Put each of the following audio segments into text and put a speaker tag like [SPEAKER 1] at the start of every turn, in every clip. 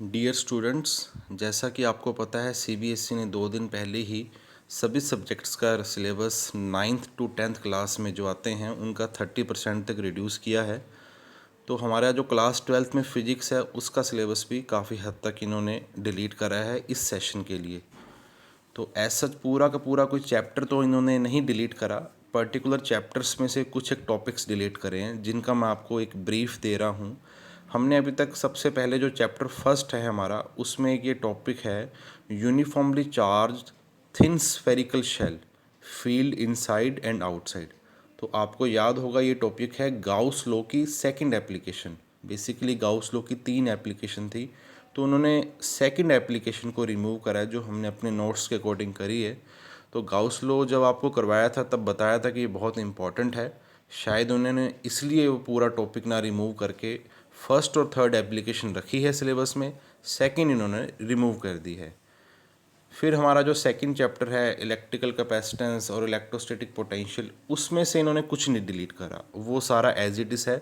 [SPEAKER 1] Dear students, जैसा कि आपको पता है सीबीएसई ने 2 दिन पहले ही सभी सब्जेक्ट्स का syllabus 9th to 10th class में जो आते हैं उनका 30% तक रिड्यूस किया है। तो हमारा जो क्लास 12th में फ़िज़िक्स है उसका सिलेबस भी काफ़ी हद तक इन्होंने डिलीट करा है इस सेशन के लिए। तो ऐसा पूरा का पूरा कोई चैप्टर तो इन्होंने नहीं डिलीट करा, पर्टिकुलर चैप्टर्स में से कुछ एक टॉपिक्स डिलीट करे हैं जिनका मैं आपको एक ब्रीफ दे रहा हूँ। हमने अभी तक सबसे पहले जो चैप्टर फर्स्ट है हमारा, उसमें एक ये टॉपिक है uniformly charged thin spherical shell field inside and outside. तो आपको याद होगा ये टॉपिक है गाउस लॉ की second application. Basically Gauss law की 3 एप्लीकेशन थी, तो उन्होंने सेकंड एप्लीकेशन को रिमूव करा है जो हमने अपने नोट्स के अकॉर्डिंग करी है। तो गाउस लॉ जब आपको करवाया था तब बताया था कि ये बहुत इंपॉर्टेंट है, शायद उन्होंने इसलिए वो पूरा टॉपिक ना रिमूव करके फर्स्ट और थर्ड एप्लीकेशन रखी है सिलेबस में, सेकंड इन्होंने रिमूव कर दी है। फिर हमारा जो सेकंड चैप्टर है इलेक्ट्रिकल कैपेसिटेंस और इलेक्ट्रोस्टैटिक पोटेंशियल, उसमें से इन्होंने कुछ नहीं डिलीट करा, वो सारा एज इट इज़ है।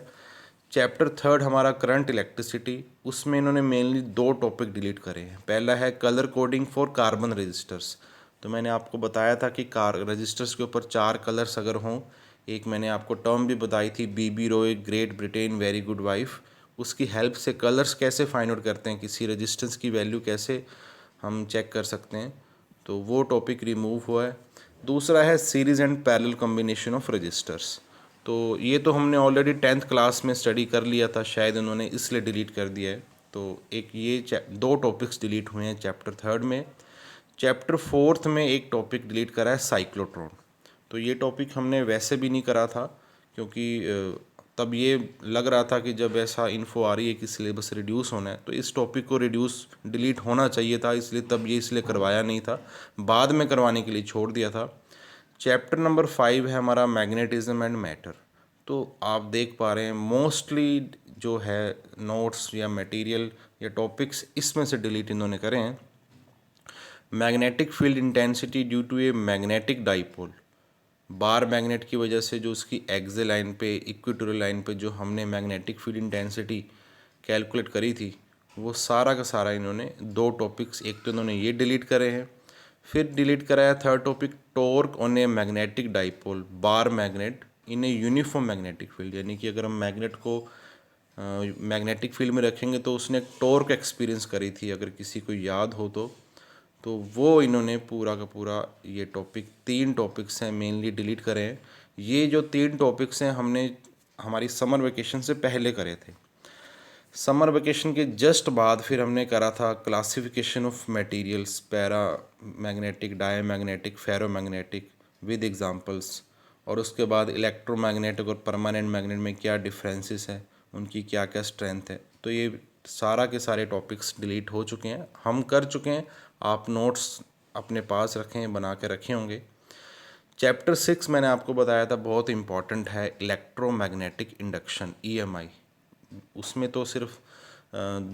[SPEAKER 1] चैप्टर थर्ड हमारा करंट इलेक्ट्रिसिटी, उसमें इन्होंने मेनली 2 टॉपिक डिलीट करे हैं। पहला है colour coding for carbon resistors. तो मैंने आपको बताया था कि रजिस्टर्स के ऊपर 4 कलर्स अगर हों, एक मैंने आपको टर्म भी बताई थी BB ROY great Britain very good wife, उसकी हेल्प से कलर्स कैसे फाइंड आउट करते हैं, किसी रजिस्टेंस की वैल्यू कैसे हम चेक कर सकते हैं, तो वो टॉपिक रिमूव हुआ है। दूसरा है series and parallel combination of resistors. तो ये तो हमने ऑलरेडी 10th क्लास में स्टडी कर लिया था, शायद उन्होंने इसलिए डिलीट कर दिया है। तो एक ये 2 टॉपिक्स डिलीट हुए हैं चैप्टर थर्ड में। चैप्टर फोर्थ में एक टॉपिक डिलीट करा है साइक्लोट्रॉन। तो ये टॉपिक हमने वैसे भी नहीं करा था, क्योंकि तब ये लग रहा था कि जब ऐसा इन्फो आ रही है कि सिलेबस रिड्यूस होना है तो इस टॉपिक को डिलीट होना चाहिए था, इसलिए तब ये इसलिए करवाया नहीं था, बाद में करवाने के लिए छोड़ दिया था। चैप्टर नंबर 5 है हमारा मैग्नेटिज्म एंड मैटर। तो आप देख पा रहे हैं मोस्टली जो है नोट्स या मटेरियल या टॉपिक्स इसमें से डिलीट इन्होंने करे हैं। Magnetic field intensity due to a magnetic dipole, bar magnet की वजह से जो उसकी एक्सियल लाइन पे इक्वेटोरियल लाइन पे जो हमने मैग्नेटिक फील्ड इंटेंसिटी कैलकुलेट करी थी, वो सारा का सारा इन्होंने 2 टॉपिक्स, एक तो इन्होंने ये डिलीट करे हैं, फिर डिलीट कराया third topic torque on A magnetic dipole bar magnet in a uniform magnetic field. यानी कि अगर हम मैग्नेट को मैग्नेटिक फील्ड में रखेंगे तो उसने एक टॉर्क एक्सपीरियंस करी थी, अगर किसी को याद हो तो वो इन्होंने पूरा का पूरा ये टॉपिक 3 टॉपिक्स हैं मेनली डिलीट करे हैं। ये जो 3 टॉपिक्स हैं हमने हमारी समर वेकेशन से पहले करे थे। समर वेकेशन के जस्ट बाद फिर हमने करा था classification of materials, para magnetic, diamagnetic, ferromagnetic with examples, और उसके बाद इलेक्ट्रोमैग्नेटिक और परमानेंट मैग्नेट में क्या डिफरेंसेस है, उनकी क्या क्या स्ट्रेंथ है। तो ये सारा के सारे टॉपिक्स डिलीट हो चुके हैं, हम कर चुके हैं। आप नोट्स अपने पास रखें, बना के रखे होंगे। चैप्टर 6 मैंने आपको बताया था बहुत इंपॉर्टेंट है, इलेक्ट्रोमैग्नेटिक इंडक्शन EMI। उसमें तो सिर्फ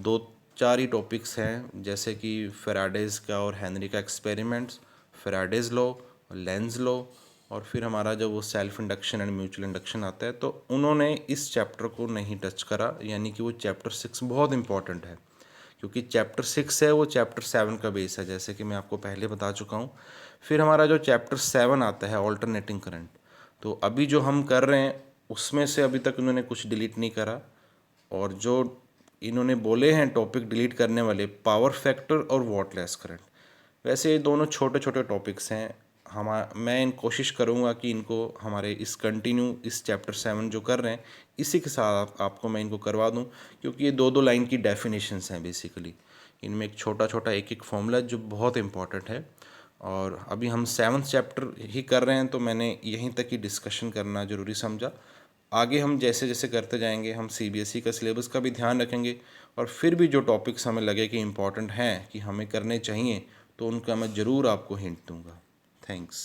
[SPEAKER 1] 2-4 ही टॉपिक्स हैं, जैसे कि फेराडेज का और हेनरी का experiments, Faraday's law, Lenz law, और फिर हमारा जब वो self induction and mutual induction आता है तो उन्होंने इस चैप्टर को नहीं टच करा। यानी कि वो चैप्टर 6 बहुत इंपॉर्टेंट है, क्योंकि चैप्टर 6 है वो चैप्टर 7 का बेस है, जैसे कि मैं आपको पहले बता चुका हूँ। फिर हमारा जो चैप्टर 7 आता है ऑल्टरनेटिंग करंट, तो अभी जो हम कर रहे हैं उसमें से अभी तक उन्होंने कुछ डिलीट नहीं करा। और जो इन्होंने बोले हैं टॉपिक डिलीट करने वाले, पावर फैक्टर और वॉटलेस करंट, वैसे ये दोनों छोटे छोटे टॉपिक्स हैं। मैं कोशिश करूँगा कि इनको हमारे इस चैप्टर 7 जो कर रहे हैं इसी के साथ आपको मैं इनको करवा दूं, क्योंकि ये 2-2 लाइन की डेफिनेशंस हैं बेसिकली। इनमें एक छोटा छोटा एक फॉर्मूला जो बहुत इंपॉर्टेंट है। और अभी हम 7th चैप्टर ही कर रहे हैं, तो मैंने यहीं तक ही डिस्कशन करना ज़रूरी समझा। आगे हम जैसे जैसे करते जाएंगे हम CBSE का सिलेबस का भी ध्यान रखेंगे, और फिर भी जो टॉपिक्स हमें लगे कि इम्पॉर्टेंट हैं कि हमें करने चाहिए तो उनका मैं ज़रूर आपको हिंट दूंगा। थैंक्स।